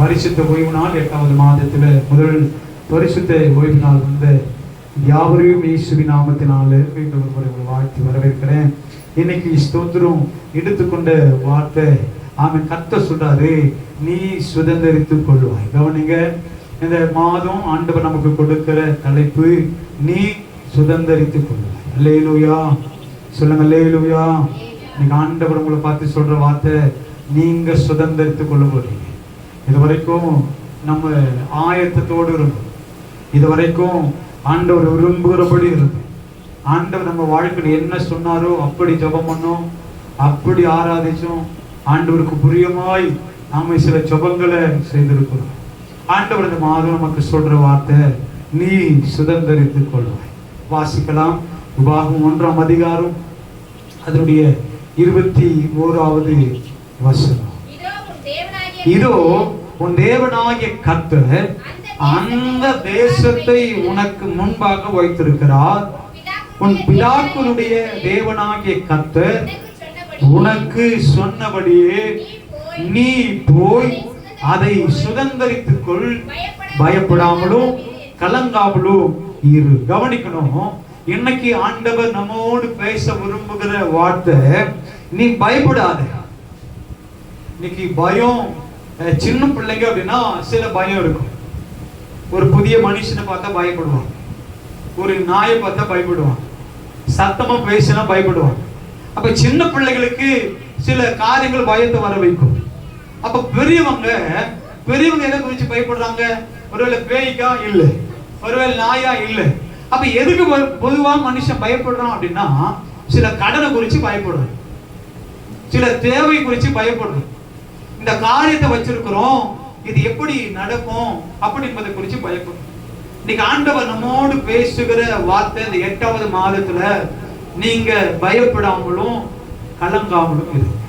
பரிசுத்த ஓய்வு நாள் 8வது மாதத்தில் முதல் பரிசுத்த ஓய்வு நாள் யாவரையும் இயேசுவின் நாமத்தினால மீண்டும் ஒரு முறை வாழ்த்தி வரவேற்கிறேன். இன்னைக்கு ஸ்தோத்திரம் எடுத்துக்கொண்ட வார்த்தை ஆமென். கர்த்தர் சொல்றாரு, நீ சுதந்தரித்துக் கொள்வாய். கவனிங்க, இந்த மாதம் ஆண்டவர் நமக்கு கொடுக்கிற தலைப்பு, நீ சுதந்தரித்துக் கொள்வாய். அல்லேலூயா சொல்லுங்க, அல்லேலூயா. இன்னைக்கு ஆண்டவர் உங்களை பார்த்து சொல்ற வார்த்தை, நீங்க சுதந்தரித்துக் கொள்ள போறீங்க. இது வரைக்கும் நம்ம ஆயத்தத்தோடு இருந்தோம். இது வரைக்கும் ஆண்டவர் விரும்புகிறபடி இருந்தோம். ஆண்டவர் நம்ம வாழ்க்கையில் என்ன சொன்னாரோ அப்படி ஜெபம் பண்ணோம், அப்படி ஆராதிச்சோம். ஆண்டவருக்கு புரியமாய் நாம சில ஜெபங்களை செய்திருக்கிறோம். ஆண்டவர் இந்த மாதம் நமக்கு சொல்ற வார்த்தை, நீ சுதந்தரித்துக் கொள்வாய். வாசிக்கலாம். உபாகமம் 1ஆம் அதிகாரம் அதனுடைய 21வது வசனம். இதோ உன் தேவனாகிய கர்த்தர் அந்த தேசத்தை உனக்கு முன்பாக வைத்திருக்கிறார். உன் பிதாக்களுடைய தேவனாகிய கர்த்தர் உனக்கு சொன்னபடியே நீ போய் அதை சுதந்தரித்துக் கொள், பயப்படாமலும் கலங்காமலும் இரு. கவனிக்கணும், இன்னைக்கு ஆண்டவர் நம்மோடு பேச விரும்புகிற வார்த்தை, நீ பயப்படாத. இன்னைக்கு பயம், சின்ன பிள்ளைங்க அப்படின்னா சில பயம் இருக்கும். ஒரு புதிய மனுஷனை பார்த்தா பயப்படுவாங்க, ஒரு நாயை பார்த்தா பயப்படுவாங்க, சத்தமா பேசினா பயப்படுவாங்க. அப்ப சின்ன பிள்ளைகளுக்கு சில காரியங்கள் பயத்தை வர வைக்கும். அப்ப பெரியவங்க எதை குறிச்சு பயப்படுறாங்க? ஒருவேளை பேய்க்கா இல்லை, ஒருவேளை நாயா இல்லை. அப்ப எதுக்கு பொதுவா மனுஷன் பயப்படுறான் அப்படின்னா, சில கடனை குறிச்சு பயப்படுறான், சில தேவை குறிச்சு பயப்படுறான். இந்த காரியத்தை வச்சிருக்கிறோம், இது எப்படி நடக்கும் அப்படி என்பதை குறிச்சு பயப்படும். இன்னைக்கு ஆண்டவர் நம்மோடு பேசுகிற வார்த்தை, இந்த 8வது மாதத்துல நீங்க பயப்படாமலும் கலங்காமலும் இருக்கு.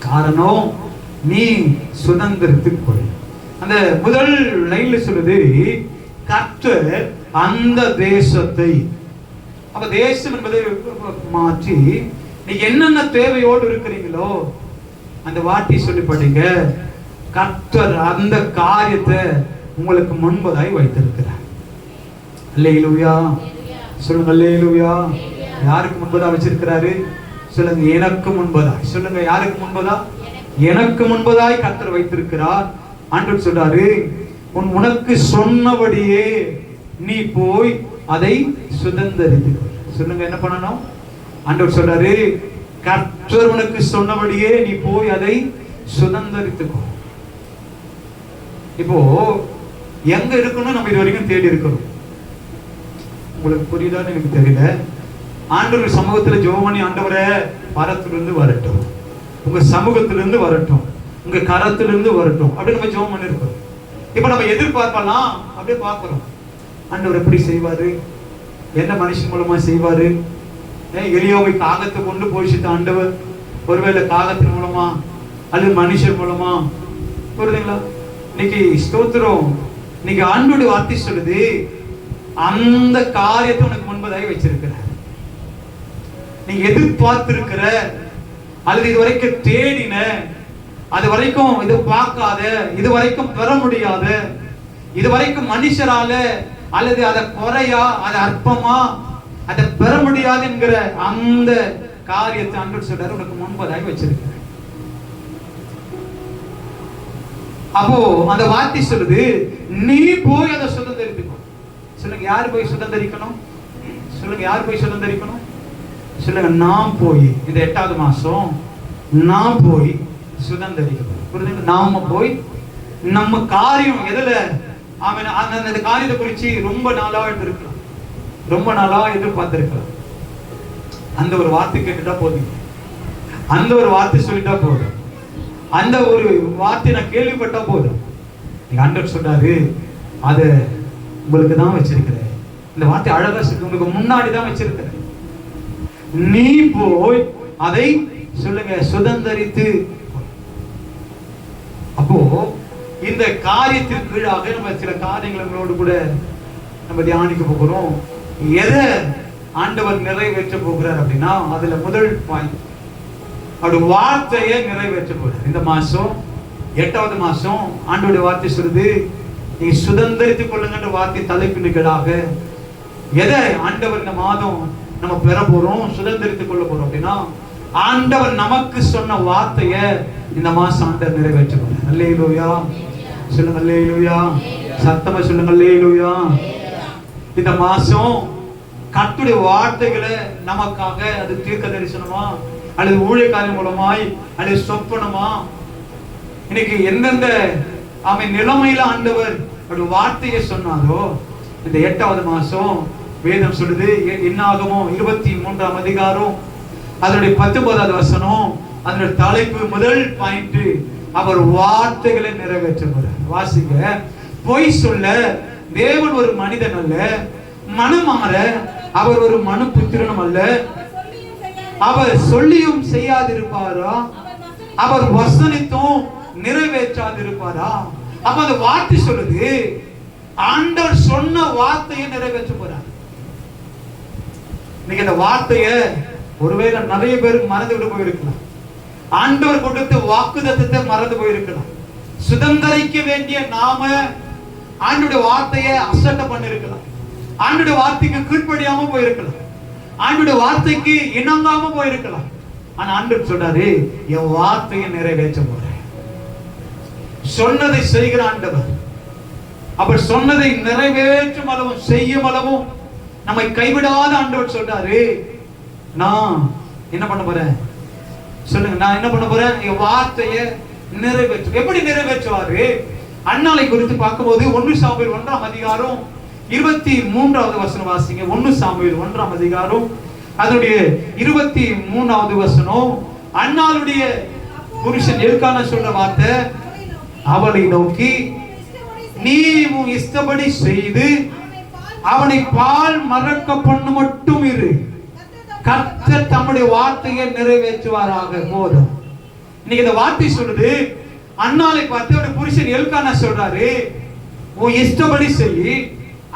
காரணம், நீ சுதந்திரத்துக் கொள். அந்த முதல் லைன்ல சொல்லுது, கர்த்தர் அந்த தேசத்தை. அப்ப தேசம் என்பதை மாற்றி நீங்க என்னென்ன தேவையோடு இருக்கிறீங்களோ அந்த வார்த்தை சொல்லி படிங்க. கர்த்தர் அந்த காரியத்தை உங்களுக்கு முன்பதாய் வைத்திருக்கிறார். அல்லேலூயா சொல்லுங்க, அல்லேலூயா. யாருக்கு முன்பதா வச்சிருக்கிறாரு? சொல்லுங்க, எனக்கு முன்பதாய். சொல்லுங்க, யாருக்கு முன்பதா? எனக்கு முன்பதாய் கர்த்தர் வைத்திருக்கிறார். ஆண்டவர் சொல்றாரு, உனக்கு சொன்னபடியே நீ போய் அதை சுதந்தரித்துக் கொள். சொல்லுங்க, என்ன பண்ணணும்? ஆண்டவர் சொல்றாரு, கர்த்தர் உனக்கு சொன்னபடியே நீ போய் அதை சுதந்தரித்துக் கொள். இப்போ எங்க இருக்கணும் நம்ம இது வரைக்கும் தேடி இருக்கணும். உங்களுக்கு புரியுதான்னு எனக்கு தெரியல. ஆண்டவர் சமூகத்துல ஜெபம், ஆண்டவரே பரத்திலிருந்து வரட்டும், உங்க சமூகத்திலிருந்து வரட்டும், உங்க கரத்திலிருந்து வரட்டும் அப்படி நம்ம ஜெபம் பண்ணிருக்கோம். இப்ப நம்ம எதிர்பார்க்கலாம், அப்படியே பார்க்கிறோம். ஆண்டவர் எப்படி செய்வாரு, என்ன மனுஷன் மூலமா செய்வாரு? எலியாவை காகத்தை கொண்டு போயிட்டு ஆண்டவர், ஒருவேளை காகத்தின் மூலமா அல்லது மனுஷர் மூலமா. புரியுதுங்களா? இன்னைக்கு ஸ்தோத்திரம், இன்னைக்கு ஆண்டோட வார்த்தை சொல்லுது, அந்த காரியத்தை உனக்கு முன்பதாக வச்சிருக்கிற. நீ எதிர்பார்த்திருக்கிற அல்லது இதுவரைக்கும் தேடின, அது வரைக்கும் இது பார்க்காத, இது வரைக்கும் பெற முடியாத, இது வரைக்கும் மனுஷரால அல்லது அதை குறையா, அதை அற்பமா, அதை பெற முடியாது என்கிற அந்த காரியத்தை ஆண்டவர் சொல்றாரு, உனக்கு முன்பதாக வச்சிருக்க. அப்போ அந்த வார்த்தை சொல்லுது, நீ போய் அதை சுதந்தரித்துக்கோ. சொல்லுங்க, யார் போய் சுதந்தரிக்கணும்? சொல்லுங்க, யார் போய் சுதந்தரிக்கணும்? சொல்லுங்க, நான் போய் இந்த 8வது மாசம் நான் போய் சுதந்தரிக்கணும். புரியுதுங்க? நாம போய் நம்ம காரியம் எதுல அந்த காரியத்தை குறிச்சு ரொம்ப நாளா இருக்கலாம், ரொம்ப நாளா எதிர்பார்த்திருக்கலாம். அந்த ஒரு வார்த்தை கேட்டுட்டா போதும், அந்த ஒரு வார்த்தை சொல்லிட்டா போதும், அந்த ஒரு வார்த்தை நான் கேள்விப்பட்டா போதும். ஆண்டவர் சொல்றாரு, அத உங்களுக்கு தான் வச்சிருக்கிறேன். இந்த வார்த்தை அழகா சொல்லி உங்களுக்கு முன்னாடி தான் வச்சிருக்கிறேன். நீ போய் அதை சொல்லுங்க சுதந்தரித்து. அப்போ இந்த காரியத்திற்கு கீழாக நம்ம சில காரியங்களோடு கூட நம்ம தியானிக்க போகிறோம். எதை ஆண்டவர் நிறைவேற்ற போகிறார் அப்படின்னா, அதுல முதல் பாயிண்ட், அவருடைய வார்த்தையை நிறைவேற்ற போகிறார். இந்த மாசம் 8வது மாசம் ஆண்டவருடைய வார்த்தை சொல்லுது, நீ சுதந்திரித்துக் கொள்ளுங்கன்ற வார்த்தை தலைப்பின்களாக எதை ஆண்டவர் இந்த மாதம் நம்ம பெற போறோம், சுதந்திரித்துக் கொள்ள போறோம் அப்படின்னா, ஆண்டவர் நமக்கு சொன்ன வார்த்தையை இந்த மாசம் ஆண்டவர் நிறைவேற்றுவார். அல்லேலூயா சொல்லுங்க, அல்லேலூயா சத்தமா சொல்லுங்க, அல்லேலூயா. இந்த மாசம் கர்த்தருடைய வார்த்தைகளை நமக்காக, அது தீர்க்க தரிசனமா அல்லது ஊழியக்காரன் மூலமாய் அல்லது சொப்பனமா, இன்னைக்கு எந்தெந்த நிலைமையில ஆண்டவர் ஒரு வார்த்தையை சொன்னாரோ, இந்த 8வது மாசம் வேதம் சொல்லுது, என்னாகமோ 23ஆம் அதிகாரம் அதனுடைய 19வது வசனம், அதனுடைய தலைப்பு முதல் பாயிண்ட், அவர் வார்த்தைகளை நிறைவேற்றுவார். வாசிங்க, பொய் சொல்ல தேவன் ஒரு மனிதன் அல்ல, மனமாற அவர் ஒரு மனு புத்திரனும் அல்ல, அவர் சொல்லியும் செய்யாதிருப்பாரா, அவர் வசனித்தும் நிறைவேற்றாதிருப்பாரா. அப்ப அந்த வார்த்தை சொல்லுது, ஆண்டவர் சொன்ன வார்த்தையை நிறைவேற்ற போறார். இன்னைக்கு அந்த வார்த்தையை ஒருவேளை நிறைய பேருக்கு மறந்து விட்டு போயிருக்கலாம். ஆண்டவர் கொடுத்த வாக்குத்தத்தத்தை மறந்து போயிருக்கலாம். சுதந்திரிக்க வேண்டிய நாம ஆண்டவருடைய வார்த்தையை அசட்டை பண்ணிருக்கலாம். ஆண்டவருடைய வார்த்தைக்கு கீழ்ப்படியாம போயிருக்கலாம். ஆண்டவருடைய வார்த்தைக்கு இணங்காம போயிருக்கலாம். ஆனா ஆண்டவர் சொல்றாரு, என் வார்த்தையை நிறைவேற்ற போறேன். சொன்னதை செய்கிற ஆண்டவர். அவர் சொன்னதை நிறைவேற்றும் அளவும் செய்யும் அளவும் நம்மை கைவிடாத ஆண்டவர் சொல்றாரு, நான் என்ன பண்ண போறேன் சொல்லுங்க, நான் என்ன பண்ண போறேன், என் வார்த்தையை நிறைவேற்று. எப்படி நிறைவேற்றுவாரு? அன்னாளை குறித்து பார்க்கும்போது 1 சாமுவேல் 1ஆம் அதிகாரம் 23வது வசனம் வாசிங்க. 1 சாமுவேல் 1ஆம் அதிகாரம் அதனுடைய 23வது வசனம். அன்னாளுடைய புருஷன் எல்கானா சொல்ற வார்த்தை, அவளை நோக்கி, நீ உன் இஷ்டப்படி செய்து அவனை பால் மறக்க பண்ணு மட்டும் இரு, கர்த்தர் தம்முடைய வார்த்தையை நிறைவேற்றுவாராக. போதும். இன்னைக்கு இந்த வார்த்தை சொல்லுது, அன்னாளை பார்த்து அவருடைய புருஷன் எல்கானா சொல்றாரு, உன் இஷ்டப்படி செய்.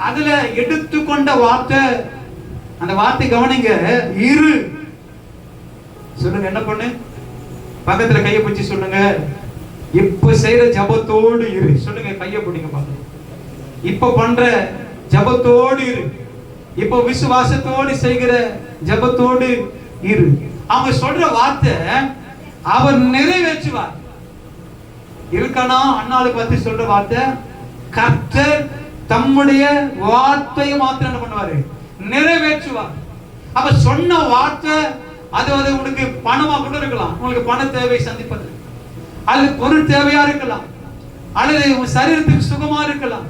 அதுல எடுத்துக்கொண்ட வார்த்தை, அந்த வார்த்தை கவனிங்க, இரு. சொல்லுங்க, என்ன பண்ணு? பக்கத்துல கையை பிடிச்சு சொல்லுங்க, இப்ப செய்யற ஜபத்தோடு இரு. சொல்லுங்க, கையை பிடிங்க பாருங்க. இப்ப பண்ற ஜபத்தோடு இரு. இப்ப விசுவாசத்தோடு செய்கிற ஜபத்தோடு இரு. அவங்க சொல்ற வார்த்தை அவர் நிறைவேற்றுவார். இருக்கனா அண்ணாளை பத்தி சொல்ற வார்த்தை, கர்த்தர் தம்முடைய வார்த்தையை மாத்திரம் என்ன பண்ணுவாரு, நிறைவேற்றுவார். அப்ப சொன்ன வார்த்தை, அது உங்களுக்கு பணமா கூட இருக்கலாம், உங்களுக்கு பண தேவை சந்திப்பது, அல்லது பொருள் தேவையா இருக்கலாம், அல்லது உங்க சரீரத்துக்கு சுகமா இருக்கலாம்,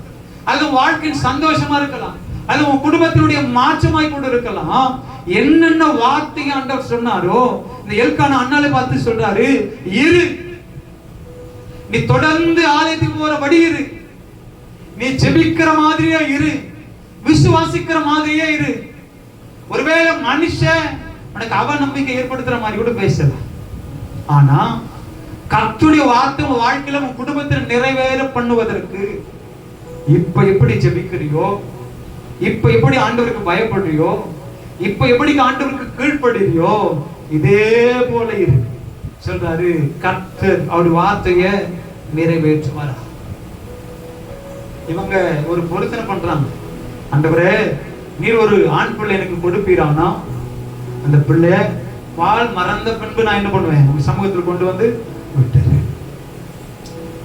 அல்லது வாழ்க்கையின் சந்தோஷமா இருக்கலாம், அல்லது உங்க குடும்பத்தினுடைய மாற்றமாய் கூட இருக்கலாம். என்னென்ன வார்த்தையை ஆண்டவர் சொன்னாரோ, இந்த எல்கானா அண்ணாளை பார்த்து சொல்றாரு, இரு. நீ தொடர்ந்து ஆலயத்துக்கு போறபடி இரு, நீ ஜெபிக்கிற மாதிரியே இரு, விசுவாசிக்கிற மாதிரியே இரு. ஒருவேளை மனுஷன் உனக்கு அவநம்பிக்கை ஏற்படுத்துற மாதிரி கூட பேசலாம். ஆனா கர்த்தருடைய வார்த்தை உன் வாழ்க்கையில உன் குடும்பத்தில் நிறைவேற பண்ணுவதற்கு இப்ப எப்படி ஜெபிக்கிறியோ, இப்ப எப்படி ஆண்டவருக்கு பயப்படுறியோ, இப்ப எப்படி ஆண்டவருக்கு கீழ்ப்படுறியோ, இதே போல இரு. சொல்றாரு, கர்த்தர் அவருடைய வார்த்தையை நிறைவேற்றுவாரா. இவங்க ஒரு பொருத்தனை பண்றாங்க, ஆண்டவரே நீர் ஒரு ஆண் பிள்ளை எனக்கு கொடுப்பீரானா, அந்த பிள்ளைய பால் மறந்த பின்பு நான் என்ன பண்ணுவேன், உங்க சமூகத்தில் கொண்டு வந்து விட்டுறேன்.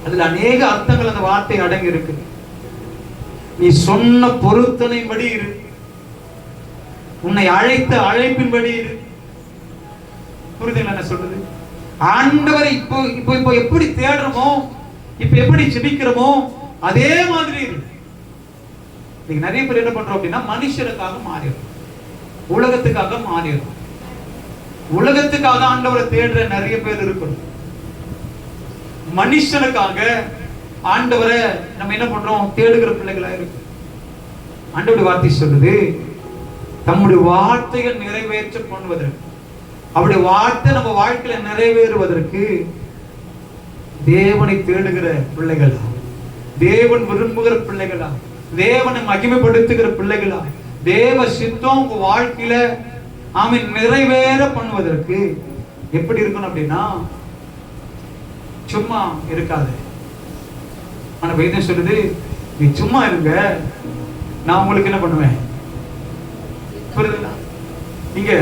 அதுல அநேக அர்த்தங்கள் அந்த வார்த்தை அடங்கி இருக்கு. நீ சொன்ன பொருத்தனைப்படி இரு, உன்னை அழைத்த அழைப்பின்படி இரு. புரியுதுங்களா என்ன சொல்றது? ஆண்டவரை இப்போ இப்போ இப்போ எப்படி தேடுறோமோ, இப்ப எப்படி ஜெபிக்கிறோமோ அதே மாதிரி இரு. நீங்க நிறைய பேர் என்ன பண்றோம் அப்படின்னா, மனுஷருக்காக மாறிடும், உலகத்துக்காக மாறிடும். உலகத்துக்காக ஆண்டவரை தேடுற நிறைய பேர் இருக்கணும். மனுஷனுக்காக ஆண்டவரை நம்ம என்ன பண்றோம், தேடுகிற பிள்ளைகளா இருக்கு. ஆண்டவருடைய வார்த்தை சொல்லுது, தம்முடைய வார்த்தைகள் நிறைவேற்ற பண்ணுவதற்கு, அவருடைய வார்த்தை நம்ம வாழ்க்கையில நிறைவேறுவதற்கு தேவனை தேடுகிற பிள்ளைகளா, தேவன் விரும்புகிற பிள்ளைகளா, தேவனை மகிமைப்படுத்துகிற பிள்ளைகளா, தேவ சித்தம் உங்க வாழ்க்கையில நிறைவேற பண்ணுவதற்கு எப்படி இருக்கணும் அப்படின்னா, சும்மா இருக்காது. ஆனா வேதம் சொல்லுது, நீ சும்மா இருங்க, நான் உங்களுக்கு என்ன பண்ணுவேன். புரியுதுங்களா? இங்க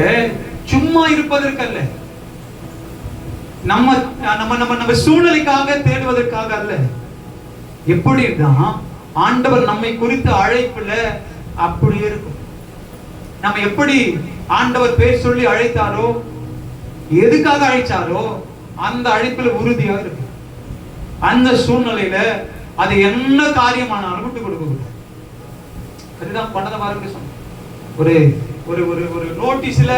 சும்மா இருப்பதற்கு அல்ல, நம்ம நம்ம நம்ம நம்ம சூழ்நிலைக்காக தேடுவதற்காக அல்ல. எப்படிதான் ஆண்டவர் நம்மை குறித்து அழைப்புல அப்படி இருக்கும். நம்ம எப்படி ஆண்டவர் பேர் சொல்லி அழைத்தாரோ, எதுக்காக அழைச்சாரோ அந்த அழைப்புல உறுதியா இருக்கு. அந்த சூழ்நிலையில அது என்ன காரியமானாலும் விட்டு கொடுக்க. அதுதான் பண்ணத பாருங்க சொன்ன. ஒரு ஒரு ஒரு ஒரு நோட்டீஸ்ல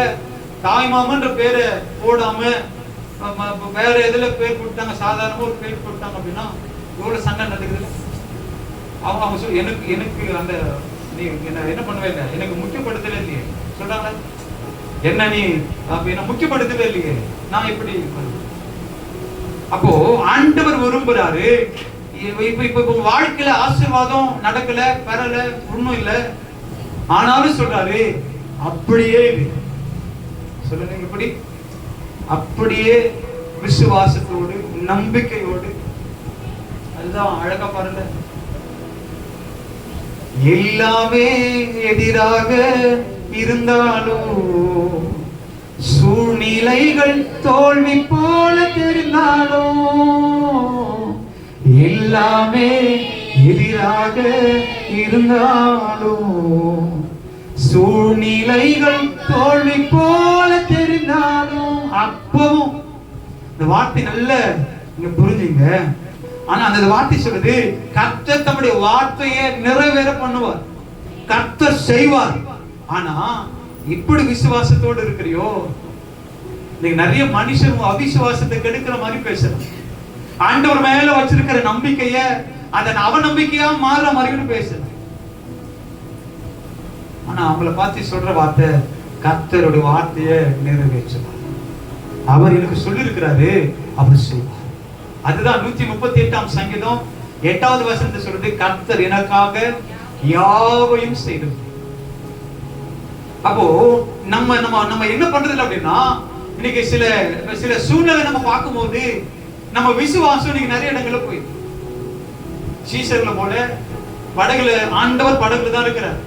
தாய்மாமன்ற பேரை போடாம வேற எதுல பேர் போட்டாங்க, சாதாரணமா ஒரு பேர் போட்டாங்க அப்படின்னா எவ்வளவு சண்டை நடக்குது. அவங்க சொல்லி எனக்கு எனக்கு அந்த நீ என்ன பண்ணவே இல்லை, எனக்கு முக்கியப்படுத்தவே இல்லையே சொல்றாங்க. என்ன நீ என்ன முக்கியப்படுத்தவே இல்லையே, நான் எப்படி. அப்போ ஆண்டவர் விரும்புறாரு, இப்ப வாழ்க்கையில ஆசீர்வாதம் நடக்கல, பெறல, ஒண்ணும் இல்ல, ஆனாலும் சொல்றாரு அப்படியே சொல்லுங்க, எப்படி அப்படியே விசுவாசத்தோடு நம்பிக்கையோடு. அதுதான் அழகா பாருங்க. எல்லாமே எதிராக இருந்தாலும், சூழ்நிலைகள் தோல்வி போல தெரிந்தாலும், எல்லாமே எதிராக இருந்தாலும், சூழ்நிலைகள் தோல்வி போல தெரிந்தாலும், அப்பவும் இந்த வார்த்தை நல்ல நீங்க புரிஞ்சுங்க. ஆனா அந்த வார்த்தை சொல்லுது, கர்த்தர் தம்முடைய வார்த்தையை நிறைவேற பண்ணுவார், கர்த்தர் செய்வார். ஆனா இப்படி விசுவாசத்தோடு இருக்கிறியோ, நீங்க நிறைய மனுஷன் அவிசுவாசத்தை கெடுக்கிற மாதிரி பேசுறாங்க. ஆண்டவர் மேல வச்சிருக்கிற நம்பிக்கைய அதன் அவநம்பிக்கையா மாற மாதிரி பேசுறாங்க. ஆனா அவங்கள பார்த்து சொல்ற வார்த்தை, கர்த்தருடைய வார்த்தையை நிறைவேற்றுவார், அவர் எனக்கு சொல்லி இருக்கிறாரு, அவர் செய்வார். அதுதான் 138ஆம் சங்கீதம் 8வது வசனத்தை சொல்றது, கர்த்தர் எனக்காக யாவையும் செய்தது. அப்போ நம்ம நம்ம நம்ம என்ன பண்றது அப்படின்னா, இன்னைக்கு சில சில சூழ்நிலை நம்ம பார்க்கும்போது நம்ம விசுவாசம் இன்னைக்கு நிறைய இடங்கள்ல போய் சீசர்ல போல படகுல, ஆண்டவர் படகுல தான் இருக்கிறார்,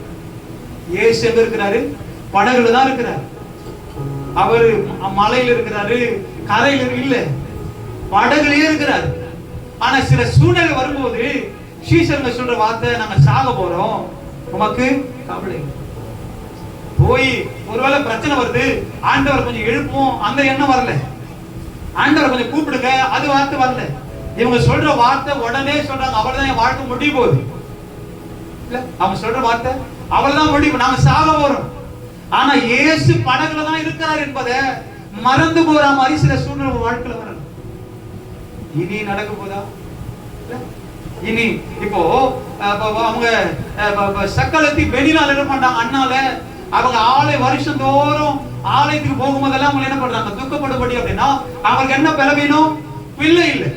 இயேசு எங்க இருக்கிறாரு, படகுல தான் இருக்கிறார். அவர் மலையில இருக்கிறாரு, கரையில இல்ல, படகுலயே இருக்கிறார். ஆனா சில சூழ்நிலை வரும்போது சீசருங்க சொல்ற வார்த்தை, நாங்க சாக போறோம், உமக்கு கவலை. போய் ஒருவேளை பிரச்சனை வருது, ஆண்டவர் கொஞ்சம் எழுப்போம், அந்த எண்ணம் வரல, ஆண்டவர் கொஞ்சம் கூப்பிடுங்க, அது வார்த்தை வரல. இவங்க சொல்ற வார்த்தை உடனே சொல்றாங்க, அவர்தான் என் வாழ்க்கை முடிய போகுது. இல்ல, அவங்க சொல்ற வார்த்தை அவர்தான் முடிவு, நாங்க சாக போறோம். ஆனா இயேசு படகுல தான் இருக்கிறார் என்பதை மறந்து போற மாதிரி சில சூழ்நிலை வாழ்க்கையில வரணும். இனி நடக்க போதா? இனி இப்போ அவங்க சக்கலத்தி பெனினால என்ன பண்றாங்க, அண்ணால அவங்க ஆலை வருஷந்தோறும் ஆலயத்துக்கு போகும்போதெல்லாம் அவங்க என்ன பண்றாங்க, துக்கப்படும்படி. அப்படின்னா அவங்களுக்கு என்ன பலவீனம், பிள்ளை இல்லை.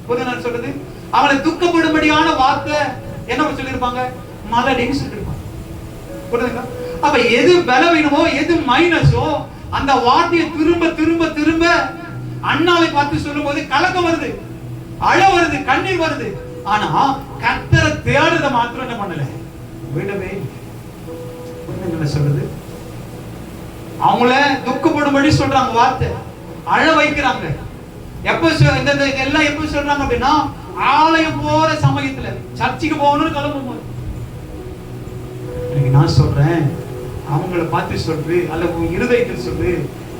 புரியுது சொல்றது, அவங்களை துக்கப்படும்படியான வார்த்தை என்ன சொல்லிருப்பாங்க, மலடின்னு சொல்லிருப்பாங்க. புரியுதுங்களா? அப்ப எது பலவீனமோ, எது மைனஸோ, அந்த வார்த்தையை திரும்ப திரும்ப திரும்ப அண்ணாவை பார்த்து சொல்லும் போது கலக்கம் வருது, அழ வருது, கண்ணீர் வருது. ஆனா கர்த்தரை தேடுறத மாத்திரம் என்ன பண்ணல, விடவே என்ன சொல்றது, அவங்கள துக்கப்படும்படி சொல்றாங்க, வார்த்தை அழ வைக்கிறாங்க. எப்ப எல்லாம் எப்ப சொல்றாங்க அப்படின்னா, ஆலயம் போற சமயத்துல, சர்ச்சுக்கு போகணும்னு கிளம்பும் போது. நான் சொல்றேன், அவங்கள பார்த்து சொல்றது அல்ல, உன் இருதயத்தில் சொல்லு,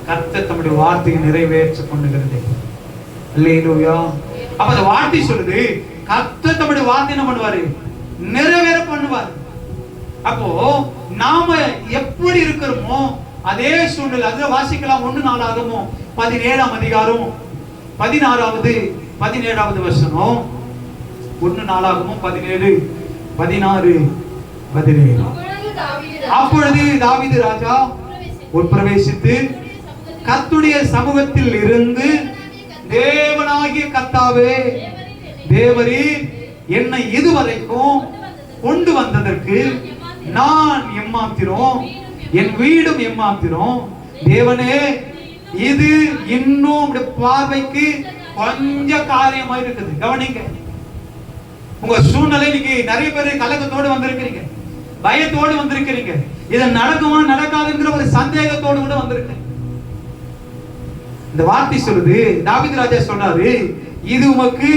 கர்த்தர் தம்முடைய வார்த்தையை நிறைவேற்ற பண்ணுகிறது. அல்லேலூயா. அப்ப அந்த வார்த்தை சொல்லுது, கர்த்தர் தம்முடைய வார்த்தை என்ன பண்ணுவாரு, நிறைவேற பண்ணுவார். அப்போ நாம எப்படி இருக்கிறோமோ அதே சூழ்நிலை. அதுல வாசிக்கலாம் 1 நாளாகமம் 17ஆம் அதிகாரம் 16வது வசனம். 1 நாளாகமம் 17 16 17. அப்பொழுது தாவீது ராஜா உட்பிரவேசித்து கர்த்தருடைய சமூகத்தில் இருந்து, தேவனாகிய கர்த்தாவே, தேவரீர் என்னை இதுவரைக்கும் கொண்டு வந்ததற்கு நான் எம்மாத்திரம், என் வீடும் எம்மாத்திரம். தேவனே, இது இன்னும் பார்வைக்கு கொஞ்ச காரியமா இருக்குது. கவனிங்க, உங்க சூழ்நிலை இன்னைக்கு நிறைய பேர் கலக்கத்தோடு வந்திருக்கிறீங்க, பயத்தோடு வந்திருக்கிறீங்க, இது நடக்குமா நடக்காதுங்கிற ஒரு சந்தேகத்தோடு கூட வந்திருக்கீங்க. இந்த வார்த்தை சொல்லுது, தாவீது ராஜா சொன்னாரு, இது உமக்கு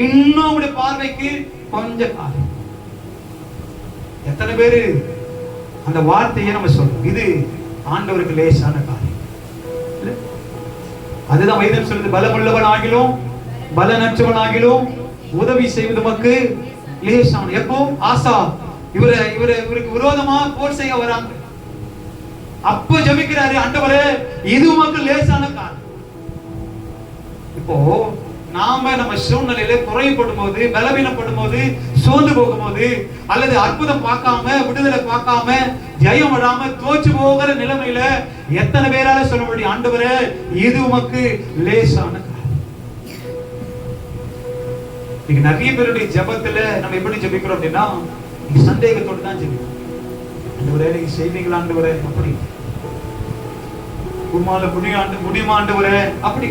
இன்னும் உடைய பார்வைக்கு கொஞ்ச காரியம். எத்தனை பேரு அந்த வார்த்தையை நம்ம சொல்றோம், இது ஆண்டவருக்கு லேசான காரியம். அதுதான் வேதம் சொல்லுது, பலமுள்ளவன் ஆகிலும் பலனற்றவன் ஆகிலும் உதவி செய்வது உமக்கு லேசான. எப்போ ஆசா இவருக்கு விரோதமா போர் செய்ய வராங்க, அப்ப ஜெபிக்கிறாரு, ஆண்டவரே இது உமக்கு லேசான காரியம். இப்போ நாம நம்ம சூழ்நிலையில குறைபடும் போது, பலவீனப்படும் போது, சோர்ந்து போகும் போது, அல்லது அற்புதம் பார்க்காம, விடுதலை பார்க்காம, ஜெயம் விடாம தோற்று போகிற நிலைமையில எத்தனை பேரால சொல்ல முடியும், ஆண்டவரே இது உமக்கு லேசான காரியம். நீங்க நிறைய பேருடைய ஜெபத்துல நம்ம எப்படி ஜெபிக்கிறோம் அப்படின்னா, சந்தேகத்தோடு தான் ஜெபிக்கிறோம். ஆண்டவரே நீங்க செய்வீங்களா ஆண்டவரே, அப்படி உம்மால முடியுமா ஆண்டவரே, அப்படி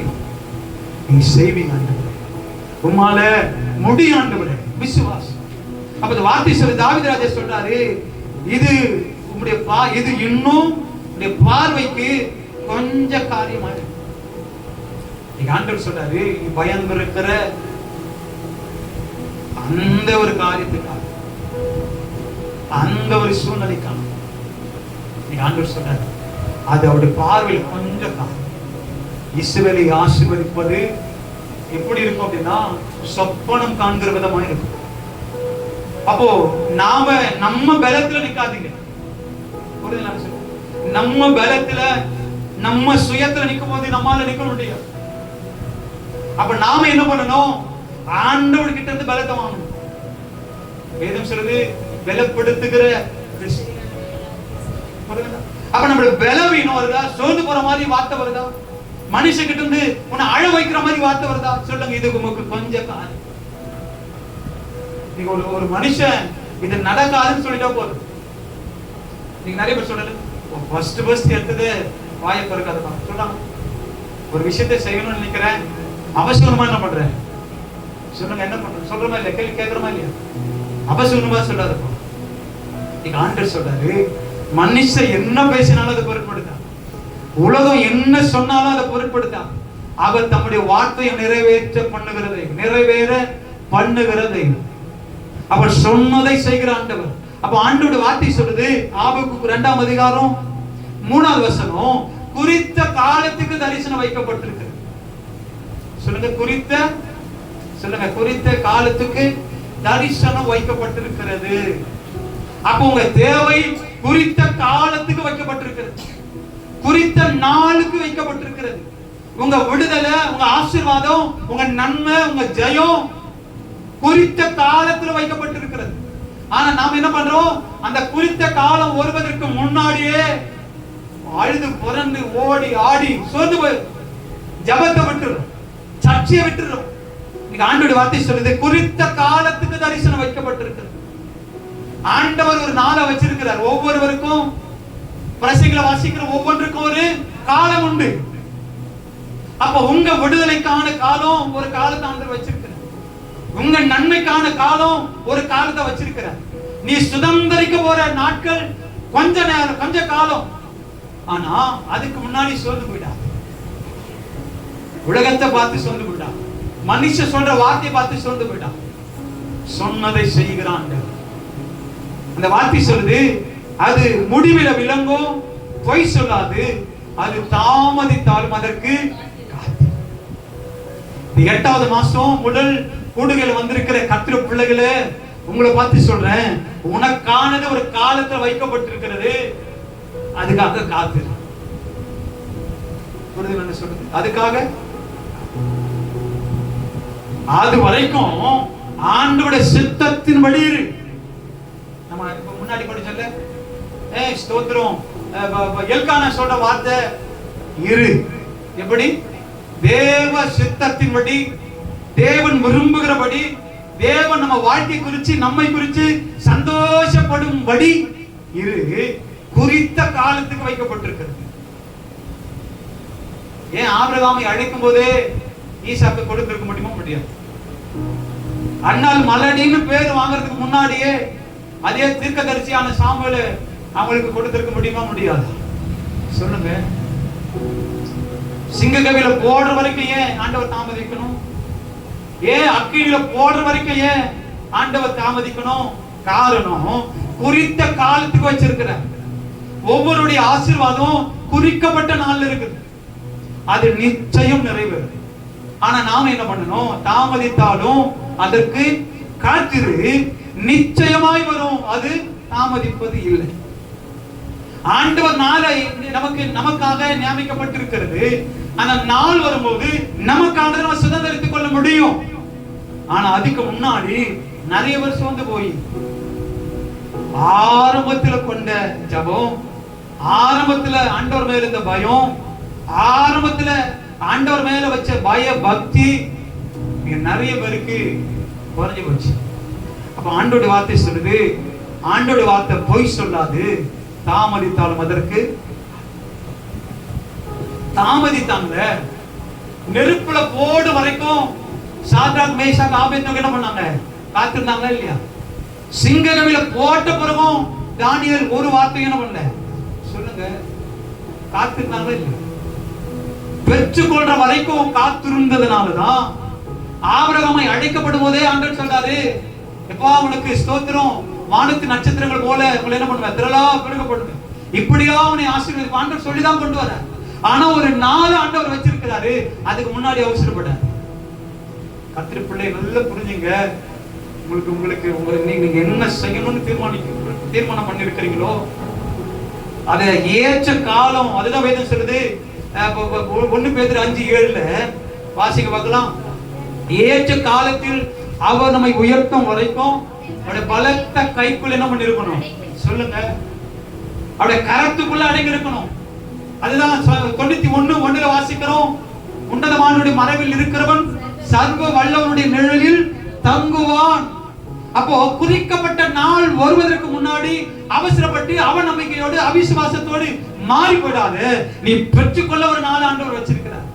நீ செய்வீங்க ஆண்டவரே, உம்மால முடியும் ஆண்டவரே, விசுவாசம். அப்ப இந்த வார்த்தை சொல்லி தாவீது ராஜா சொல்றாரு, இது உம்முடைய இது இன்னும் உம்முடைய பார்வைக்கு கொஞ்ச காரியமா இருக்கு. நீங்க ஆண்டவர் சொல்றாரு, நீ பயம் இருக்கிற அந்த ஒரு காரியத்துக்காக, அந்த ஒரு சூழ்நிலைக்காக நீங்க ஆண்டவர் சொல்றாரு, அது அவருடைய பார்வையில் கொஞ்ச காரியம். இஸ்ரவேலை ஆசீர்வதிப்பது எப்படி இருக்கும் அப்படின்னா, சொப்பனம் காண்கிற விதமா இருக்கும். அப்போ நாம நம்ம பலத்துல நிக்காதீங்க, நம்ம பலத்துல நம்ம சுயத்துல நிக்கும் போது நம்மால நிக்க முடியாது. அப்ப நாம என்ன பண்ணணும், ஆண்டவர் கிட்ட இருந்து பலத்தை வாங்கணும். வேதம் சொல்லுது, பலப்படுத்துகிற அப்ப நம்மளுடைய பலவீனம் வருதா, சோர்ந்து போற மாதிரி வார்த்தை வருதா, மனுஷங்கிட்ட இருந்து உன்னை அழ வைக்கிற மாதிரி வார்த்தை வருதா, சொல்லுங்க இது உங்களுக்கு கொஞ்சம் காரியம். நீங்க ஒரு மனுஷன் இது நடக்காதுன்னு சொல்லிட்டா போதும். நீங்க நிறைய பேர் சொல்லல, ஃபர்ஸ்ட் எடுத்தது வாயை பிறக்காதுப்பா சொல்றாங்க. ஒரு விஷயத்தை செய்யணும்னு நினைக்கிறேன், அவசரமா என்ன பண்றேன் சொல்லுங்க, என்ன பண்றேன் சொல்றமா இல்லையா, கேள்வி கேட்கறமா இல்லையா, அவசரமா சொல்லாதப்பா. நீங்க ஆண்டவர் சொல்றாரு, மனுஷன் என்ன பேசினாலும் அதை பொருட்படுத்தா, உலகம் என்ன சொன்னாலும் அதை பொருட்படுத்தா, அவர் தம்முடைய வார்த்தையை நிறைவேற பண்ணுகிறதை அவர் சொன்னதை செய்கிற ஆண்டவர். அப்ப ஆண்டவருடைய வார்த்தை சொல்லுது, ஆபகுக்கு 2ஆம் அதிகாரம் 3வது வசனம், குறித்த காலத்துக்கு தரிசனம் வைக்கப்பட்டிருக்கு. சொல்லுங்க, குறித்த காலத்துக்கு தரிசனம் வைக்கப்பட்டிருக்கிறது. அப்ப உங்க தேவை குறித்த காலத்துக்கு வைக்கப்பட்டிருக்கிறது, குறித்த நாளுக்கு வைக்கப்பட்டிருக்கிறது. உங்க விடுதலை, உங்க ஆசீர்வாதம், உங்க நன்மை, உங்க ஜெயம் குறித்த காலத்துல வைக்கப்பட்டிருக்கிறது. ஆனா நாம என்ன பண்றோம், அந்த குறித்த காலம் வருவதற்கு முன்னாடியே அழுது புரண்டு ஓடி ஆடி சோர்ந்து போய் ஜபத்தை விட்டுறோம், சர்ச்சையை விட்டுறோம். இன்னைக்கு ஆண்டவருடைய வார்த்தை சொல்லுது, குறித்த காலத்துக்கு தரிசனம் வைக்கப்பட்டிருக்கிறது. ஆண்டவர் ஒரு நாளை வச்சிருக்கிறார். ஒவ்வொருவருக்கும் பிரசங்களை வாசிக்கிற ஒவ்வொன்றுக்கும் ஒரு காலம் உண்டு. அப்ப உங்க விடுதலைக்கான காலம் ஒரு காலத்தை ஆண்டவர் வச்சிருக்கிறார், உங்க நன்மைக்கான காலம் ஒரு காலத்தை வச்சிருக்கிறார். நீ சுதந்திரிக்க போற நாட்கள் கொஞ்ச நேரம், கொஞ்ச காலம். ஆனா அதுக்கு முன்னாடி சோர்ந்து போயிட்டா, உலகத்தை பார்த்து சோர்ந்து போயிட்டா, மனுஷ சொல்ற வார்த்தையை பார்த்து சோர்ந்து போயிட்டா. சொன்னதை செய்கிறான் அந்த வார்த்தை சொல்லுது, அது முடிவில விளங்கும், பொய் சொல்லாது, அது தாமதித்தாலும் அதற்கு 8வது மாசம் முதல் கூடுகையில் வந்திருக்கிற கர்த்தருடைய பிள்ளைகளே, உங்களை பார்த்து சொல்றேன், உனக்கானது ஒரு காலத்துல வைக்கப்பட்டிருக்கிறது, அதுக்காக காத்து. புரியுது என்ன சொல்றது? அதுக்காக அது வரைக்கும் ஆண்டவருடைய சித்தத்தின்படி இரு. நம்ம முன்னாடி கூட சொல்ல, ஸ்தோத்திரம், எல்கானா சொல்ற வார்த்தை இரு. எப்படி? தேவ சித்தத்தின்படி, தேவன் விரும்புகிறபடி, தேவன் நம்ம வாழ்க்கை குறித்து, நம்மை குறித்து சந்தோஷப்படும்படி இரு. குறித்த காலத்துக்கு வைக்கப்பட்டிருக்கிறது. ஏன் ஆபிரகாமை அழைக்கும் போதே ஈசாக்கு கொடுத்திருக்க முடியுமா? முடியாது. அண்ணால் மலடின்னு பேர் வாங்குறதுக்கு முன்னாடியே அதே தீர்க்கதரிசியான சாமுவேல் அவங்களுக்கு கொடுத்திருக்க முடியுமா? முடியாது. சொல்லுங்க. சிங்கக்கவில போடுற வரைக்கும் ஏன் ஆண்டவர் தாமதிக்கணும்? ஏன் அக்கினியில போடுற வரைக்கும் ஏன் ஆண்டவர் தாமதிக்கணும்? காரணம், குறித்த காலத்துக்கு வச்சிருக்கிற ஒவ்வொருடைய ஆசீர்வாதம் குறிக்கப்பட்ட நாள்ல இருக்குது. அது நிச்சயம் நிறைவேறும். ஆனா நாம என்ன பண்ணணும்? தாமதித்தாலும் அதற்கு காத்திரு, நிச்சயமாய் வரும். அது தாமதிப்பது இல்லை. ஆண்டவர் நாளை நமக்காக நியமிக்கப்பட்டிருக்கிறது. அந்த நாள் வரும்போது நமக்காக நம்ம சுதந்திரித்துக் கொள்ள முடியும். ஆனா அதுக்கு முன்னாடி நிறைய பேர் சோர்ந்து போய் ஆரம்பத்துல கொண்ட ஜபம், ஆரம்பத்துல ஆண்டவர் மேல இருந்த பயம், ஆரம்பத்துல ஆண்டவர் மேல வச்ச பய பக்தி நிறைய பேருக்கு குறைஞ்சு போச்சு. அப்ப ஆண்டோட வார்த்தை சொல்லுது, ஆண்டோட வார்த்தை பொய் சொல்லாது. தாமதித்தாலும் அதற்கு தாமதித்தாங்க. நெருப்புல போடு வரைக்கும் சாத்ராக் மேஷாக் ஆபேத்நேகோ என்ன பண்ணாங்க? காத்திருந்தாங்களா இல்லையா? சிங்கக்கவில போட்ட பிறகும் தானியேல் ஒரு வார்த்தை என்ன பண்ணல? சொல்லுங்க. காத்திருந்தாங்களா இல்லையா? பெற்றுக்கொள்ற வரைக்கும் காத்திருந்ததுனாலதான் ஆபிரகாமை அழைக்கப்படும் போதே ஆண்டவர் சொல்றாரு, எப்பா உனக்கு ஸ்தோத்திரம், வானத்து நட்சத்திரங்கள் போல உங்களை என்ன பண்ணுவேன்? திரளா பெருகப்படுது. இப்படியா அவனை ஆசீர்வதிப்பார் ஆண்டவர் சொல்லிதான் கொண்டு வர. ஆனா ஒரு நாள் ஆண்டவர் வச்சிருக்கிறாரு. அதுக்கு முன்னாடி அவசரப்படாது. கர்த்தர் பிள்ளை நல்லா புரிஞ்சுங்க. நீங்க என்ன செய்யணும்னு தீர்மானம் பண்ணி இருக்கிறீங்களோ அதை ஏற்ற காலம், அதுதான் வேதம் சொல்லுது. 1 பேதுரு 5:7 வாசிக்க பார்க்கலாம். ஏற்ற காலத்தில் அவர் நம்மை உயர்த்தும் வரைக்கும் அவருடைய பலத்த கைக்குள்ள என்ன பண்ணி இருக்கணும்? சொல்லுங்க. அவருடைய கரத்துக்குள்ள அடங்கி இருக்கணும். அதுதான் 91:1 வாசிக்கிறோம். உன்னதமானுடைய மறைவில் இருக்கிறவன் சர்வ வல்லவனுடைய நிழலில் தங்குவான். அப்போ குறிக்கப்பட்ட நாள் வருவதற்கு முன்னாடி அவசரப்பட்டு அவநம்பிக்கையோடு அவிசுவாசத்தோடு மாறி போயிடாது. நீ பெற்றுக்கொள்ள ஒரு நாள் ஆண்டவர் வச்சிருக்கிறார்.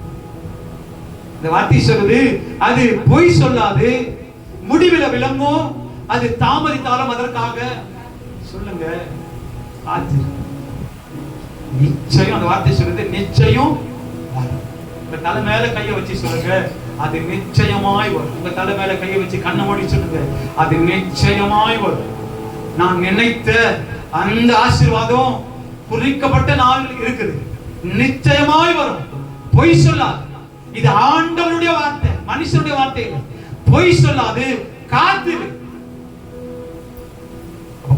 இந்த வார்த்தை சொல்லுது, அது பொய் சொல்லாது, முடிவில் விளங்கும். அது தாமதித்தாலும் அதற்காக சொல்லுங்க நிச்சயம். அந்த வார்த்தை சொல்லுது நிச்சயம். உங்க தலை மேல கைய வச்சு சொல்லுங்க, அது நிச்சயமாய் வரும். உங்க தலை மேல கைய வச்சு கண்ணை மூடி சொல்லுங்க, அது நிச்சயமாய் வரும். நான் நினைத்த அந்த ஆசீர்வாதம் குறிக்கப்பட்ட நாள் இருக்குது, நிச்சயமாய் வரும். பொய் சொல்லாது. இது ஆண்டவருடைய வார்த்தை, மனுஷனுடைய வார்த்தை இல்லை. பொய் சொல்லாது, காத்திரு.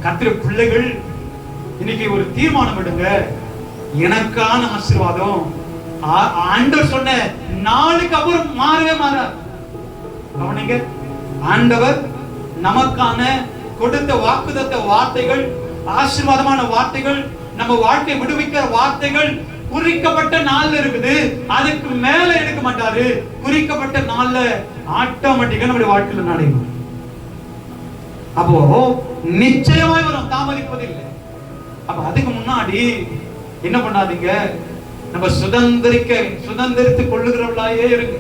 கர்த்தருடைய பிள்ளைகள் இன்னைக்கு ஒரு தீர்மானம் எடுங்க. எனக்கான ஆசீர்வாதம் ஆண்டவர் சொன்ன நாளுக்கு அப்புறம் மாறவே மாறாது. கவனிங்க, ஆண்டவர் நமக்கான கொடுத்த வாக்குத்தத்த வார்த்தைகள், ஆசீர்வாதமான வார்த்தைகள், நம்ம வாழ்க்கை விடுவிக்கிற வார்த்தைகள் குறிக்கப்பட்ட நாள்ல இருக்குது. அதுக்கு மேல எடுக்க மாட்டாரு. குறிக்கப்பட்ட நாள்ல ஆட்டோமேட்டிக்கா நம்முடைய வாழ்க்கையில நடைபெறும். அப்போ நிச்சயமாய் வரும், தாமதிப்பதில்லை. அப்ப அதுக்கு முன்னாடி என்ன பண்ணாதீங்க, நம்ம சுதந்திரித்துக் கொள்ளுகிறவர்களாயே இருங்க.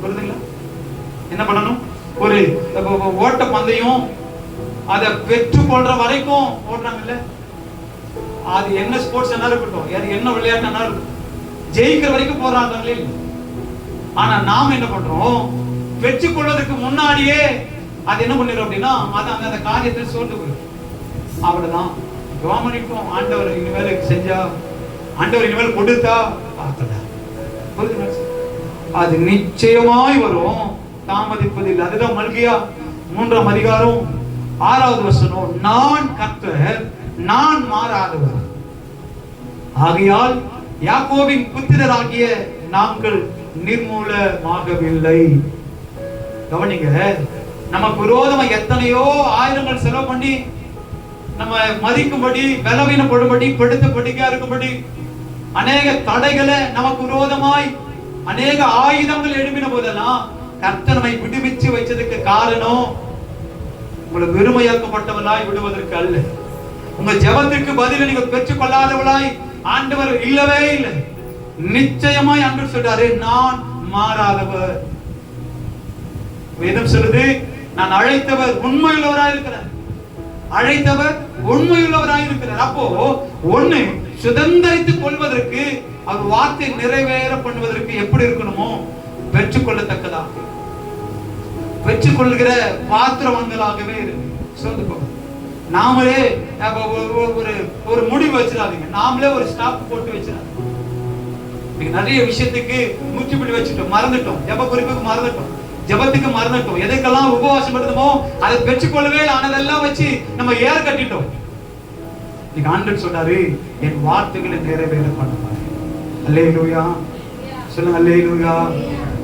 புரியுதுங்களா? என்ன பண்ணணும்? ஒரு ஓட்ட பந்தயம், அதை பெற்றுக்கொள்ற வரைக்கும் ஓடுறாங்கல்ல, அது என்ன ஸ்போர்ட்ஸ் என்ன இருக்கட்டும், என்ன விளையாட்டு என்ன இருக்கட்டும், ஜெயிக்கிற வரைக்கும் போறாங்களே. ஆனா நாம என்ன பண்றோம்? பெற்றுக்கொள்வதற்கு முன்னாடியே அது என்ன பண்ணிடும் அப்படின்னா, அது அந்த காரியத்தை சோர்ந்து போயிடும். அவ்வளவுதான். கவனிக்கும், ஆண்டவர் இனிமேல் செஞ்சா, ஆண்டவர் இனிமேல் கொடுத்தா பார்க்கலாம். அது நிச்சயமாய் வரும், தாமதிப்பதில்லை. அதுதான் மல்கியா 3ஆம் அதிகாரம் 6வது வசனம். நான் கர்த்தர், நான் மாறாதவர். ஆகையால் யாக்கோபின் புத்திரராகிய நாங்கள் நிர்மூலமாகவில்லை. கவனிங்க, நமக்கு விரோதமா எத்தனையோ ஆயிரங்கள் செலவு பண்ணி நம்ம மதிக்கும்படி, பலவீனப்படும்படி, படுத்தபடிக்கா இருக்கும்படி அநேக தடைகளை நமக்கு விரோதமாய் அநேக ஆயுதங்கள் எழுப்பின போதெல்லாம் கர்த்தர் நம்மை விடுவிச்சு வச்சதுக்கு காரணம் உங்களை வெறுமையாக்கப்பட்டவளாய் விடுவதற்கு அல்ல. உங்க ஜெபத்திற்கு பதில் நீங்க பெற்றுக் கொள்ளாதவளாய் ஆண்டவர் இல்லவே இல்லை. நிச்சயமாய் ஆண்டவர் சொல்றாரு, நான் மாறாதவர். வேதம் சொல்லுது, நான் அழைத்தவர் உண்மையுள்ளவராய் இருக்கிறார். அழைத்தவர் உண்மையுள்ளவராய் இருக்கிறார். அப்போ ஒண்ணு, சுதந்திரித்துக் கொள்வதற்கு, அவர் வார்த்தை நிறைவேற பண்ணுவதற்கு எப்படி இருக்கணுமோ பெற்றுக்கொள்ளத்தக்கதாக, பெற்றுக்கொள்கிற பாத்திரவான்களாகவே இருக்கு. சொல்லுங்க, நாமளே ஒரு முடிவு வச்சிடாதீங்க, நாமளே ஒரு ஸ்டாப் போட்டு வச்சிடாதீங்க. நிறைய விஷயத்துக்கு முற்றுப்புள்ளி வச்சுட்டோம், மறந்துட்டோம். ஜெப குறிப்புக்கு மறந்துட்டோம், ஜெபத்துக்கு மறந்துட்டோம். எதுக்கெல்லாம் உபவாசம் எடுத்தோமோ அதை பெற்றுக்கொள்ளவே ஆனதெல்லாம் வச்சு நம்ம ஏற கட்டிட்டோம். இன்னைக்கு ஆண்டவர் சொல்றாரு, என் வார்த்தைகளை நிறைவேற பண்ணுவார். அல்லேலூயா சொல்லுங்க, அல்லேலூயா.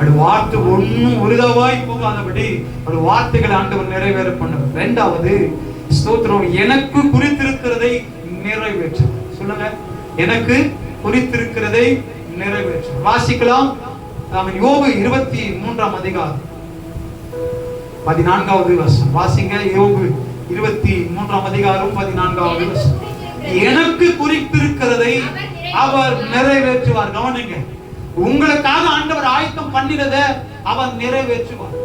அது வார்த்தை ஒன்னும் ஒருதவாய் போகாதபடி அது வார்த்தைகளை ஆண்டவர் நிறைவேற பண்ணுவார். இரண்டாவது, ஸ்தோத்திரம், எனக்கு குறித்திருக்கிறதை நிறைவேற்று. சொல்லுங்க, எனக்கு குறித்திருக்கிறதை நிறைவேற்று. வாசிக்கலாம். யோபு 23ஆம் அதிகாரம் 14வது வசனம் வாசிங்க. யோபு 23ஆம் அதிகாரம் 14வது வசனம். எனக்கு குறித்திருக்கிறதை அவர் நிறைவேற்றுவார். கவனிங்க, உங்களுக்காக ஆண்டவர் ஆயத்தம் பண்ணினத அவர் நிறைவேற்றுவார்.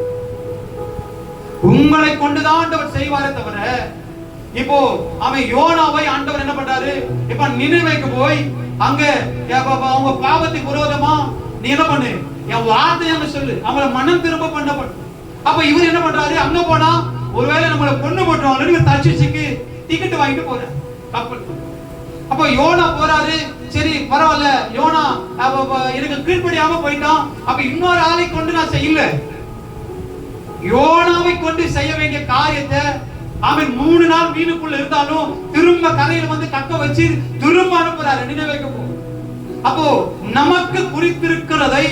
உங்களை கொண்டுதான் ஆண்டவர் செய்வாரே தவிர, இப்போ அவன் யோனாவை ஆண்டவர் என்ன பண்றாரு, இப்ப நினைவைக்கு போய் அங்க அவங்க பாவத்துக்கு விரோதமா நீ என்ன பண்ணு, என் வார்த்தையை அங்க சொல்லு, அவங்கள மனம் திரும்ப பண்ணப்படும். அப்ப இவர் என்ன பண்றாரு, அங்க போனா ஒருவேளை நம்மளை கொண்டு போட்டுருவாங்க, தர்ஷீசுக்கு டிக்கெட் வாங்கிட்டு போற கப்பல். அப்ப யோனா போறாரு, சரி பரவாயில்ல, யோனா எனக்கு கீழ்ப்படியாம போயிட்டான். அப்ப இன்னொரு ஆளை கொண்டு நான் செய்யல, யோனாவை கொண்டு செய்ய வேண்டிய காரியத்தை அவன் 3 நாள் மீனுக்குள்ள இருந்தாலும் திரும்ப கரையில வந்து கக்க வச்சு திரும்ப அனுப்புறாரு நினைவைக்கு போ. அப்போ நமக்கு குறித்திருக்கிறதை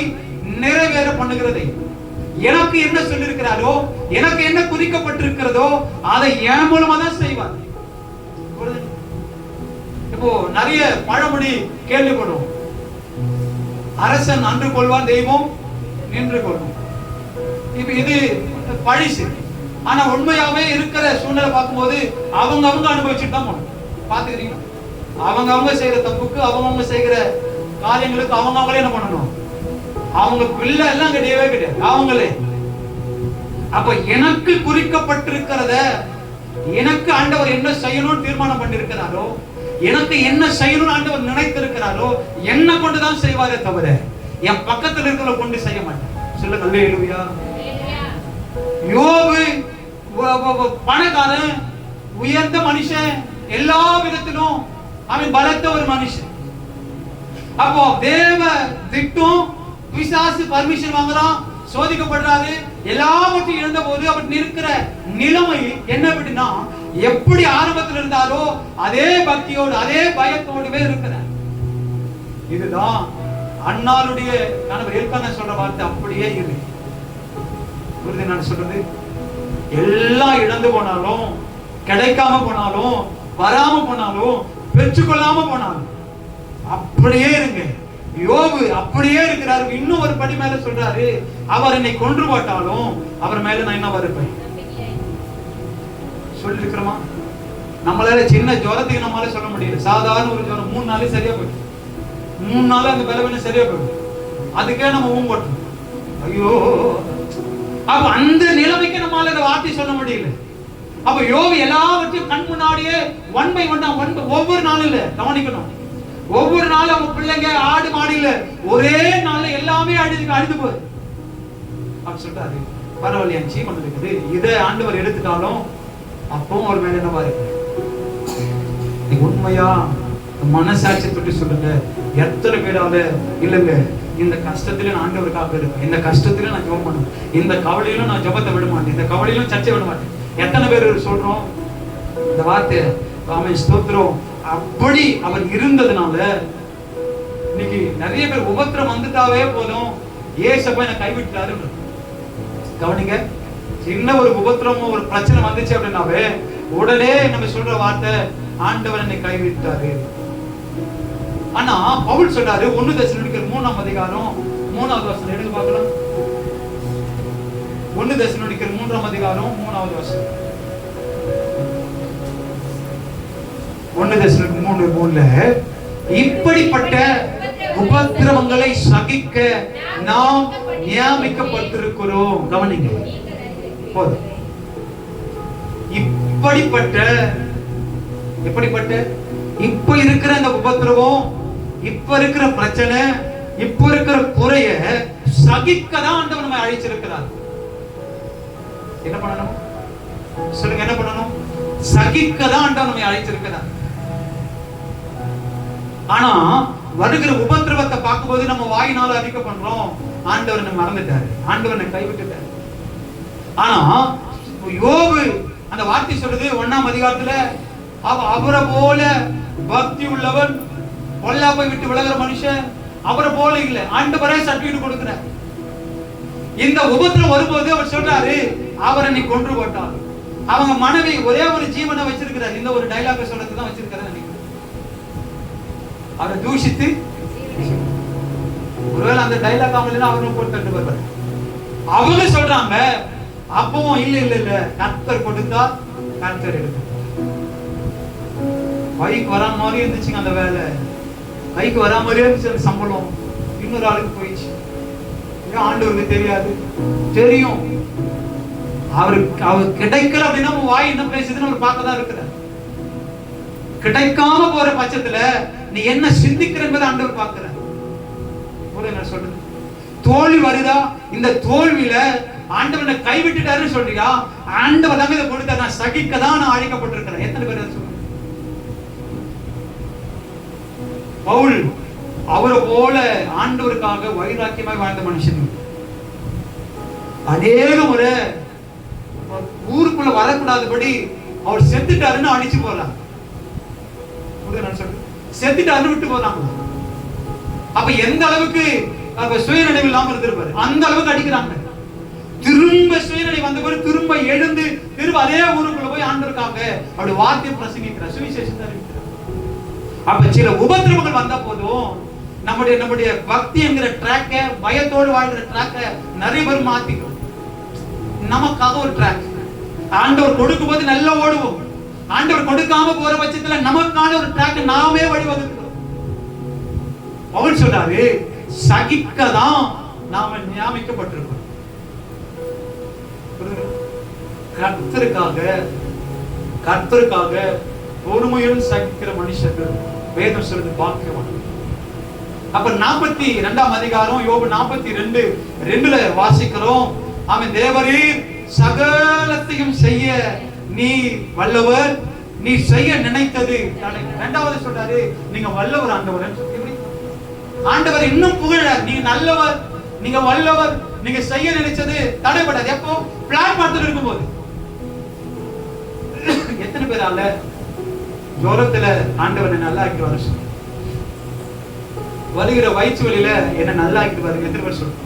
நிறைவேற பண்ணுகிறதை, எனக்கு என்ன சொல்லிருக்கிறாரோ, எனக்கு என்ன குறிக்கப்பட்டிருக்கிறதோ அதை என் மூலமா தான் செய்வார். இப்போ நிறைய பழமொழி கேள்விப்படுவோம். அரசன் அன்று கொள்வான், தெய்வம் நின்று கொள்வோம். இப்ப இது பழிசு. ஆனா உண்மையாவே இருக்கிற சூழ்நிலை பார்க்கும்போது அவங்க அனுபவிச்சுட்டு தான் போகணும். பாத்துக்கிறீங்களா, அவங்க செய்யற தப்புக்கு, அவங்க செய்கிற காரியங்களுக்கு அவங்களே என்ன பண்ணணும், அவங்க பிள்ளை எல்லாம் கிடையவே கிடையாது, அவங்களே. அப்ப எனக்கு குறிக்கப்பட்டிருக்கிறத, எனக்கு ஆண்டவர் என்ன செய்யணும்னு தீர்மானம் பண்ணிருக்கிறாரோ, எனக்கு என்ன செய்யணும்னு ஆண்டவர் நினைத்திருக்கிறாரோ என்ன கொண்டுதான் செய்வாரே தவிர என் பக்கத்தில் இருக்கிற கொண்டு செய்ய மாட்டேன். சொல்லுங்க, அல்லேலூயா. யோபு பணக்காரன், உயர்ந்த மனுஷன், எல்லா விதத்திலும் அவன் பலத்த ஒரு மனுஷன். அப்போ தேவ திட்டம், பிசாசு பர்மிஷன் வாங்குறான், சோதிக்கப்படுறாரு, எல்லாவற்றையும் இருந்த போது அவர் இருக்கிற நிலைமை என்ன அப்படின்னா, எப்படி ஆரம்பத்தில் இருந்தாரோ அதே பக்தியோடு அதே பயத்தோடுவே இருக்கிறார். இதுதான் அண்ணாளுடைய கணவர் எல்கானா சொல்ற வார்த்தை, அப்படியே இரு. புரியுது நான் சொல்றது? எல்லாம் இழந்து போனாலும், கிடைக்காம போனாலும், வராம போனாலும், பெற்றுக்கொள்ளாம போனாலும் அப்படியே இருங்க. யோபு அப்படியே இருக்கிறாரு. இன்னும் ஒரு படி மேல சொல்றாரு, அவர் என்னை கொன்று போட்டாலும் அவர் மேல நான் என்ன வருப்பேன் சொல்லி இருக்கிறோமா? நம்மளால சின்ன ஜுரத்துக்கு நம்மளால சொல்ல முடியல. சாதாரண ஒரு ஜுரம் 3 நாளே சரியா போயிடும், 3 நாள் அந்த பலவீனம் சரியா போயிடும், அதுக்கே நம்ம ஊம்பட்டோம். ஐயோ, அப்ப அந்த நிலைமைக்கு நம்மளால இந்த வார்த்தை சொல்ல முடியல. அப்ப யோபு எல்லாவற்றையும் கண் முன்னாடியே ஒன் பை ஒன்னா ஒவ்வொரு நாளும் இல்ல, கவனிக்கணும், ஒவ்வொரு நாளும் அவங்க பிள்ளைங்க ஆடு மாடு இல்ல, ஒரே நாள்ல எல்லாமே அழுது போகுது. அப்படி சொல்றாரு, பரவாயில்லையா ஜீவன் இருக்குது, இதை ஆண்டவர் எடுத்துட்டாலும் அப்பவும் ஒரு மேல என்னவா இருக்கு. உண்மையா மனசாட்சி தொட்டு சொல்லுங்க, எத்தனை பேரால இல்லங்க இந்த கஷ்டத்துல நான் ஆண்டவருக்காக இருப்பேன், இந்த கஷ்டத்துல நான் ஜெபம் பண்ணுவேன், இந்த கவலையிலும் நான் ஜெபத்தை விட மாட்டேன், இந்த கவலையிலும் சர்ச்சை விட மாட்டேன். எத்தனை பேர் சொல்றோம் இந்த வார்த்தை? ஆமென், ஸ்தோத்திரம். அப்படி அவர் இருந்ததுனால இன்னைக்கு நிறைய பேர் உபத்திரம் வந்துட்டாவே போதும், ஏசப்பா என்ன கைவிட்டாரு. கவனிங்க, சின்ன ஒரு உபத்திரமும் ஒரு பிரச்சனை வந்துச்சு அப்படின்னாவே உடனே நம்ம சொல்ற வார்த்தை, ஆண்டவர் என்னை கைவிட்டாரு. ஆனா பவுல் சொல்றாரு, 1 தெசலோனிக்கர் 3ஆம் அதிகாரம் 3வது வசனம் எடுத்து பார்க்கலாம். 1 தெசலோனிக்கர் 3ஆம் அதிகாரம் 3வது வசனம். 1 தெசலோனிக்கர் 3:3 இப்படிப்பட்ட உபத்திரவங்களை சகிக்க நாம் நியமிக்கப்பட்டிருக்கிறோம். கவனிங்க, போதும். இப்படிப்பட்ட இப்ப இருக்கிற இந்த உபத்திரவம், இப்ப இருக்கிற பிரச்சனை, இப்ப இருக்கிற குறைய சகிக்கதான் ஆண்டவர் நம்மை அழைச்சிருக்கிறார். என்ன பண்ணணும் சொல்லுங்க? என்ன பண்ணணும்? சகிக்கதான் ஆண்டவர் நம்மை அழைச்சிருக்கிறார். ஆனா வருகிற உபத்திரவத்தை பார்க்கும்போது நம்ம வாயினால அறிக்கை பண்றோம், ஆண்டவர் என்ன மறந்துட்டாரு, ஆண்டவர் என்ன கைவிட்டுட்டாரு. ஆனா யோபு அந்த வார்த்தை சொல்றது 1ஆம் அதிகாரத்துல, அவரை போல பக்தி உள்ளவன், பொல்லாப்பை விட்டு விலகிற மனுஷன் அவரை போல இல்ல, ஆண்டவரே சர்டிபிகேட் கொடுக்கிறார். இந்த உபத்திரம் வரும்போது அவர் சொல்றாரு, அவரை நீ கொன்று போட்டார். அவங்க மனைவி ஒரே ஒரு ஜீவனை வச்சிருக்கிறார். இந்த ஒரு டைலாக் சொல்றதுக்கு தான் வச்சிருக்கிறார். அவரை தூஷித்து, ஒருவேளை அந்த டைலாக் அவங்கள அவரும் போட்டு தட்டு வருவார். அவங்க சொல்றாங்க, அப்பவும் இல்ல கர்த்தர் கொடுத்தா கர்த்தர் எடுத்து. கைக்கு வரா மாதிரி இருந்துச்சுங்க அந்த வேலை, கைக்கு வரா மாதிரியே இருந்துச்சு அந்த சம்பளம். இன்னொரு ஆளுக்கு போயிடுச்சு. ஆண்டவருக்கு தெரியாது, தெரியும். அவர் கிடைக்கல அப்படின்னா வாய் என்ன பேசுதுன்னு அவர் பார்க்கதான் இருக்கிறார். கிடைக்காம போற பட்சத்துல நீ என்ன சிந்திக்கிற என்பதை ஆண்டவர் பார்க்கிறார். சொல்றது தோல்வி வருதா, இந்த தோல்வியில ஆண்டவனை கைவிட்டுட்டாருன்னு சொல்றியா, ஆண்டவர் தான் இதை கொடுத்தார், நான் சகிக்கதான் நான் அழைக்கப்பட்டிருக்கிறேன். எத்தனை பேர் சொல்லுங்க? பவுல் அவரை போல ஆண்டவருக்காக வைராக்கியமாய் வாழ்ந்த மனுஷன் அநேக முறை ஊருக்குள்ள வரக்கூடாதபடி அவர் செத்துட்டாருன்னு அடிச்சு போறாங்க. செத்துட்டாருன்னு விட்டு போறாங்க. அப்ப எந்த அளவுக்கு சுயநினைவு இல்லாம இருந்திருப்பாரு, அந்த அளவுக்கு அடிக்கிறாங்க. திரும்ப சுயநிலை வந்தவர் திரும்ப எழுந்து திரும்ப அதே ஊருக்குள்ள போய் ஆண்டவருக்காக அப்படி வார்த்தை பிரசங்கிக்கிறார், சுவிசேஷத்தை அறிவிக்கிறார். அப்ப சில உபத்திரவங்கள் வந்த போதும் நம்முடைய பக்தி என்கிற ட்ராக்க, பயத்தோடு வாழ்கிற ட்ராக்க நிறைய பேர் மாத்திக்கிறோம். நமக்காக ஒரு ட்ராக், ஆண்டவர் கொடுக்கும் போது நல்லா ஓடுவோம். ஆண்டவர் கொடுக்காம போற பட்சத்துல நமக்கான ஒரு ட்ராக் நாமே வழிவகுக்கிறோம். பவுல் சொல்றாரு, சகிக்கதான் நாம நியமிக்கப்பட்டிருக்கோம். கர்த்தருக்காக பொறுமையுடன் சகிக்கிற மனுஷர்கள் வேதம் சொல்றது பாக்கியவான். அப்ப 42ஆம் அதிகாரம் யோபு 42:2 வாசிக்கிறோம். அவன் தேவரீர் சகலத்தையும் செய்ய நீ வல்லவர், நீ செய்ய நினைத்தது. இரண்டாவது சொல்றாரு, நீங்க வல்லவர் ஆண்டவர். ஆண்டவர் இன்னும் புகழார், நீங்க நல்லவர், நீங்க வல்லவர், நீங்க செய்ய நினைச்சது தடைபடாது. எப்போ? பிளான் பார்த்துட்டு இருக்கும்போது. எத்தனை பேரால ஜோரத்துல ஆண்டவர் நல்லா ஆக்கி வர சொல்லு, வருகிற வயிற்று வழியில என்ன நல்லா ஆக்கிட்டு பாருங்க. எத்தனை பேர் சொல்லுங்க?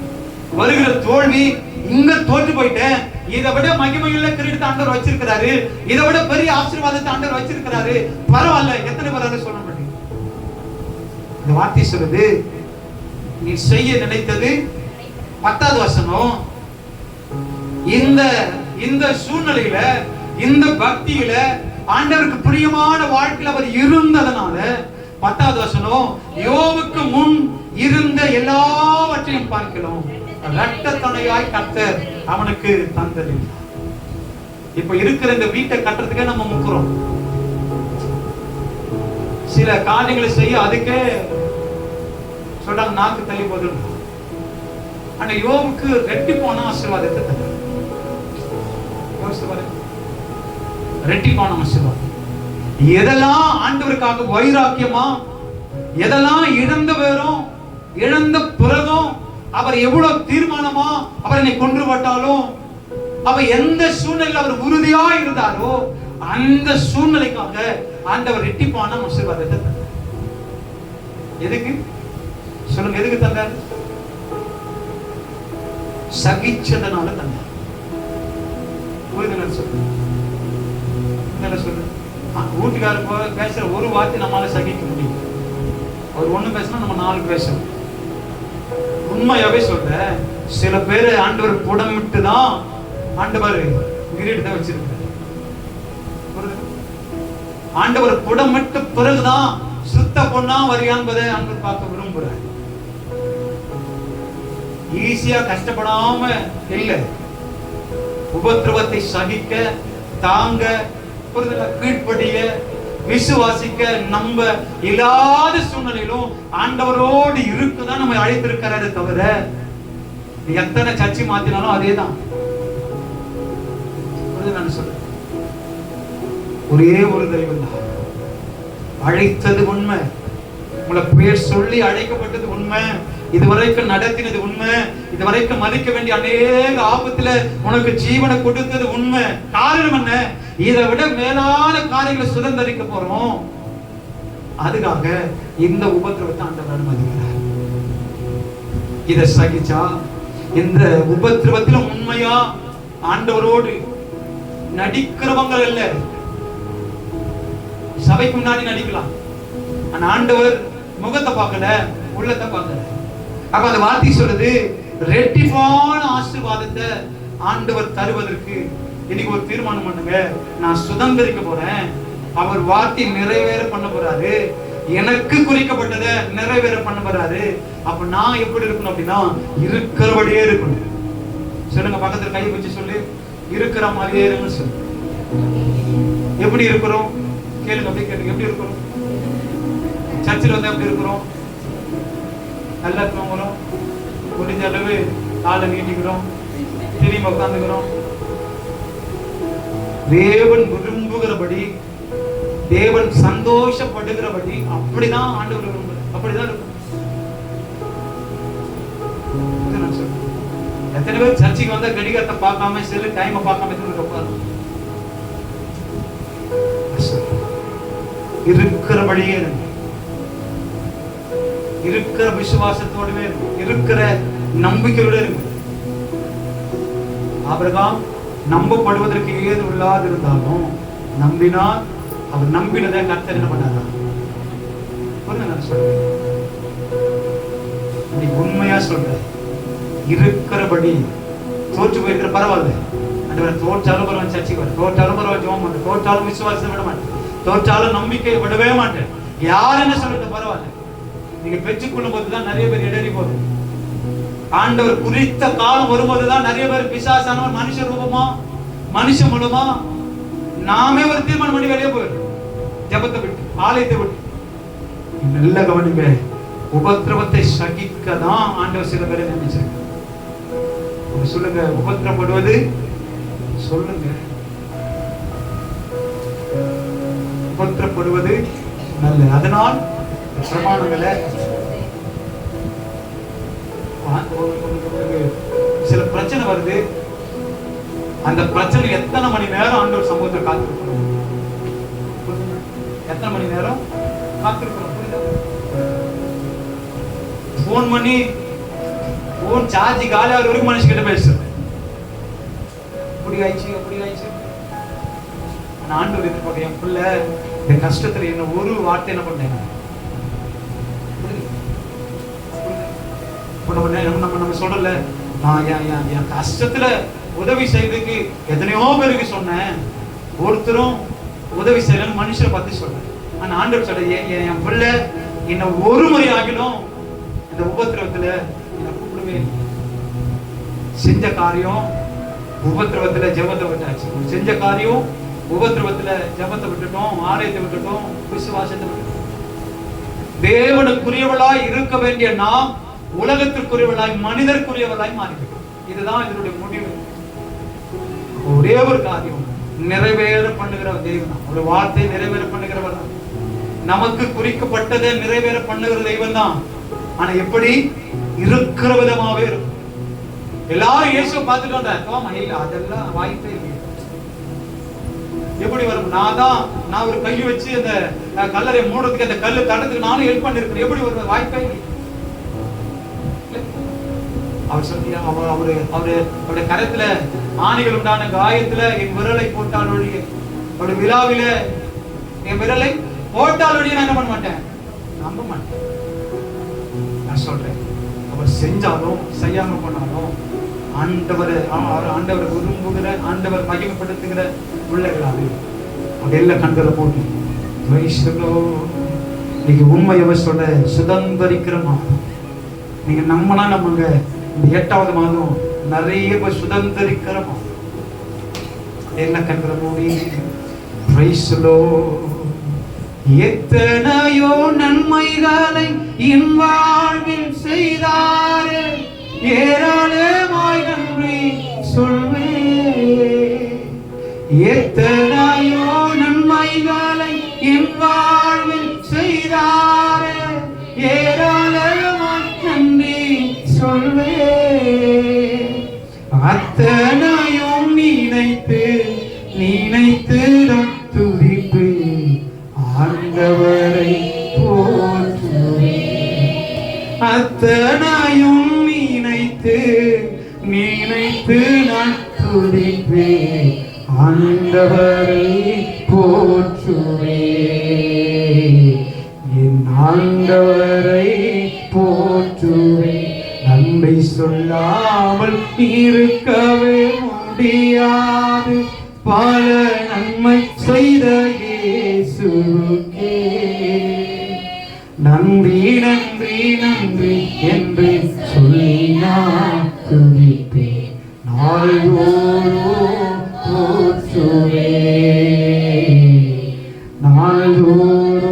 வருகிற தோல்வி, இங்க தோற்று போயிட்டேன், இதை விட மகிமையுள்ள கிரீடத்தை ஆண்டவர் வச்சிருக்கிறாரு, இதை விட பெரிய ஆசீர்வாதத்தை ஆண்டவர் வச்சிருக்கிறாரு, பரவாயில்ல. எத்தனை பேரால சொல்ல மாட்டேங்க? இந்த வார்த்தை சொல்லுது, நீ செய்ய நினைத்தது. 10வது வசனம், இந்த சூழ்நிலையில, இந்த பக்தியில ஆண்டவருக்கு பிரியமான வாழ்க்கையில் அவர் இருந்ததனால 10வது வசனம், யோபுக்கு முன் இருந்த எல்லாவற்றையும் பார்க்கலாம் இரட்டத்தனையாய் கர்த்தர் அவனுக்கு தந்தது. இப்ப இருக்கிற இந்த வீட்டை கட்டுறதுக்கே நம்ம முக்குறோம், சில காரியங்களை செய்ய அதுக்கே சொல்றாங்க நாக்கு தள்ளி போதும். ஆனா யோபுக்கு ரெட்டிப்பான ஆசீர்வாதத்தை தந்தார். ரெட்டிப்பான ஆசீர்வாதம். எதெல்லாம் ஆண்டவருக்காக வைராக்கியமா, எதெல்லாம் இழந்த பேரும் இழந்த பிறகும் அவர் எவ்வளவு தீர்மானமா அவர் என்னை கொன்று போட்டாலும், அவர் எந்த சூழ்நிலையில் அவர் உறுதியா இருந்தாரோ அந்த சூழ்நிலைக்காக ஆண்டவர் ரெட்டிப்பான ஆசீர்வாதத்தை தந்தார். எதுக்கு சொல்லுங்க? எதுக்கு தந்தார்? சகிச்சதனால தந்தார். வீட்டுக்காரர் பேசுற ஒரு வார்த்தை நம்மளால சகிக்க முடியும். அவர் ஒண்ணு பேசினா நம்ம 4 பேசணும். உண்மையாவே சொல்ற, சில பேர் ஆண்டவர் புடமிட்டு தான் ஆண்டவர் கிரீடத்தை வச்சிருக்காரு. ஆண்டவர் புடமிட்டு பிறகுதான் சுத்த பொண்ணா வரியா என்பதை ஆண்டவர் பார்க்க விரும்புறார். ஈஸியா கஷ்டப்படாம இல்ல, உபத்திரவத்தை சகிக்க, தாங்க, கீழ்ப்படிய, விசுவாசிக்க, நம்ப இல்லாத சூழ்நிலையிலும் ஆண்டவரோடு இருக்குதான் நம்ம அழைத்திருக்கிறாரு தவிர எத்தனை சர்ச்சை மாத்தினாலும் அதேதான். நான் சொல்றேன், ஒரே ஒரு தெய்வம் தான். அழைத்தது உண்மை, உங்களை பேர் சொல்லி அழைக்கப்பட்டது உண்மை, இதுவரைக்கும் நடத்தினது உண்மை, இதுவரைக்கும் மதிக்க வேண்டிய அநேக ஆபத்துல உனக்கு ஜீவனை கொடுத்தது உண்மை. காரணம் என்ன? இதை விட மேலான காரியங்களை சுதந்திரிக்க போறோம். அதுக்காக இந்த உபத்திரவத்தை ஆண்டவர் அனுமதிக்கிறார். இதை சகிச்சா, இந்த உபத்திரவத்திலும் உண்மையா ஆண்டவரோடு நடிக்கிறவங்க இல்ல. சபைக்கு முன்னாடி நடிக்கலாம், ஆனா ஆண்டவர் முகத்தை பார்க்கல, உள்ளத்தை பார்க்கல. அப்ப அந்த வார்த்தை சொல்றது, ரெட்டிப்பான ஆசீர்வாதத்தை ஆண்டவர் தருவதற்கு இன்னைக்கு ஒரு தீர்மானம் பண்ணுங்க. நான் சுதந்திரிக்க போறேன், அவர் வார்த்தை நிறைவேற பண்ண போறாரு, எனக்கு குறிக்கப்பட்டதை நிறைவேற பண்ண போறாரு. அப்ப நான் எப்படி இருக்கணும் அப்படின்னா, இருக்கிறபடியே இருக்கணும். சொல்லுங்க, பக்கத்துல கை வச்சு சொல்லு, இருக்கிற மாதிரியே இருக்குன்னு சொல்லு. எப்படி இருக்கிறோம் கேளுங்க, அப்படி கேளுங்க. எப்படி இருக்கிறோம்? சர்ச்சில் வந்து எப்படி இருக்கிறோம்? நல்லா தூங்குறோம், முடிஞ்ச அளவு காலை நீட்டிக்கிறோம், திரும்பி உட்காந்துக்கிறோம். தேவன் விரும்புகிறபடி, தேவன் சந்தோஷப்படுகிறபடி அப்படிதான் ஆண்டவர் விரும்புகிறார். அப்படிதான் இருக்கும். எத்தனை பேர் சர்ச்சைக்கு வந்தா கடிகாரத்தை பார்க்காம, செல்லு டைமை பார்க்காம உட்காரும்? இருக்கிறபடியே இருக்கிற விசுவாசத்தோடவே இருக்கிற நம்பிக்கையோட இருக்கு. ஆபிரகாம் நம்பப்படுவதற்கு ஏது இல்லாது இருந்தாலும் நம்பினார். அவர் நம்பினதை கர்த்தர் என்ன பண்ணாரா? உண்மையா சொல்ற, இருக்கிறபடி. தோற்று போயிருக்கிற பரவாயில்ல, தோற்றாலும் பரவாயில்ல, சர்ச்சைக்கு வர தோற்றாலும் பரவாயில்ல, ஜெபம் பண்ண தோற்றாலும் விசுவாசத்தை விட மாட்டேன், தோற்றாலும் நம்பிக்கை விடவே மாட்டேன். யார் என்ன சொல்றது பரவாயில்ல. நீங்க பெற்றுக்கொள்ளும் போதுதான் நிறைய பேர் இடறி போகுது. ஆண்டவர் குறித்த காலம் வரும்போதுதான் நிறைய பேர் பிசாசானவர் மனுஷ ரூபமா, மனுஷன் மூலமா நாமே ஒரு தீர்மானம் பண்ணி வெளியே போயிடும். ஜபத்தை விட்டு, ஆலயத்தை விட்டு. நல்ல கவனிங்க, உபத்திரவத்தை சகிக்கதான் ஆண்டவர் சில பேரை நினைச்சாங்க. சொல்லுங்க, உபத்திரப்படுவது சொல்லுங்க, உபத்திரப்படுவது நல்ல. அதனால் பிரமாணங்களை சில பிரச்சனை வருது, அந்த பிரச்சனை எத்தனை மணி நேரம் ஆண்டவர் சமூகத்தில் காத்திருக்கிறோம்? எத்தனை மணி நேரம் காத்திருக்கிறோம்? போன் பண்ணி, போன் சார்ஜ் காலியா வரைக்கும் மனுஷன் பேசுறது, இப்படி ஆயிடுச்சு அப்படி ஆயிடுச்சு. ஆண்டவர் எதிர்பார்க்க, என் பிள்ளை இந்த கஷ்டத்துல என்ன ஒரு வார்த்தை என்ன பண்ணேன், நம்ம சொல்றல, நான் என் கஷ்டத்துல உதவி செய்வதற்கு எத்தனையோ பேருக்கு சொன்னேன், ஒருத்தரும் உதவி செய்யலன்னு மனுஷரை பத்தி சொல்றேன். ஆனா ஆண்டவர் சொல்ற, என் பிள்ளை என்ன ஒரு முறை ஆகிலும் இந்த உபத்திரவத்துல என்ன கூப்பிடுவே. செஞ்ச காரியம் உபத்திரவத்துல ஜெபத்தை விட்டாச்சு. செஞ்ச காரியம் உபத்திரவத்துல ஜெபத்தை விட்டுட்டோம், ஆலயத்தை விட்டுட்டோம், விசுவாசத்தை விட்டுட்டோம். தேவனுக்குரியவளாய் இருக்க வேண்டிய நாம் உலகத்திற்குரியவளாய், மனிதர்க்குரியவளாய் மாறிவிட்டோம். இதுதான் இதனுடைய முடிவு. ஒரே ஒரு காரியம் நிறைவேற பண்ணுகிற தெய்வம், ஒரு வார்த்தை நிறைவேற பண்ணுகிறவர் தான். நமக்கு குறிக்கப்பட்டதை நிறைவேற பண்ணுகிற தெய்வம் தான். ஆனா எப்படி? இருக்கிற விதமாவே இருக்கும். எல்லாரும் இயேசுவை பார்த்துட்டு வந்தாங்க, இல்ல அதெல்லாம் வாய்ப்பே இல்லை. எப்படி வரும்? நான் ஒரு கையை வச்சு அந்த கல்லறை மூடுறதுக்கு, அந்த கல்லு தடத்துக்கு நானும் ஹெல்ப் பண்ணிருக்கேன். எப்படி வரும்? வாய்ப்பே இல்லை. அவர் சொல்லி, அவருடைய கரத்துல ஆணிகள் உண்டான காயத்துல என் விரலை போட்டால் ஒழிய, அவருடைய விழாவில என் விரலை போட்டால் ஒழிய நான் என்ன பண்ண மாட்டேன், நம்ப மாட்டேன். நான் சொல்றேன், அவர் செஞ்சாலும் செய்யாம பண்ணாலும் ஆண்டவர் விரும்புகிற, ஆண்டவர் மகிமைப்படுத்துகிற பிள்ளைகளாக எல்லா கண்களை போட்டு இன்னைக்கு உண்மையை சொல்ற சுதந்திரிக்கிறோமா? நீங்க நம்மனா நமங்க இந்த 8வது மாதம் நிறைய சுதந்திரிக்கிறோம். என்ன கண்களை மூடி பிரைஸ் தி லார்ட். எத்தனையோ நன்மைகளை என் வாழ்வில் செய்தாரே, ஏராளமாய் நன்றி சொல்வேன். எத்தனையோ நன்மைகளை என் வாழ்வில் செய்தாரே, ஏராளமாய் நன்றி சொல்வேன். அத்தனையும் நினைத்து நினைத்து நான் துதிப்பேன், ஆண்டவரை போற்றுவேன். அத்தனையும் நினைத்து நினைத்து நான் துதிப்பேன், ஆண்டவரை போற்றுவேன். என் ஆண்டவரை போற்றுவேன். நன்மை சொல்லாமல் இருக்கவே முடியாது, பல நன்மை செய்த இயேசுவுக்கே நன்றி நன்றி நன்றி என்று சொல்லி நான் துதிப்பேன், நாள்தோறும் போற்றுவேன், நாள்தோறும்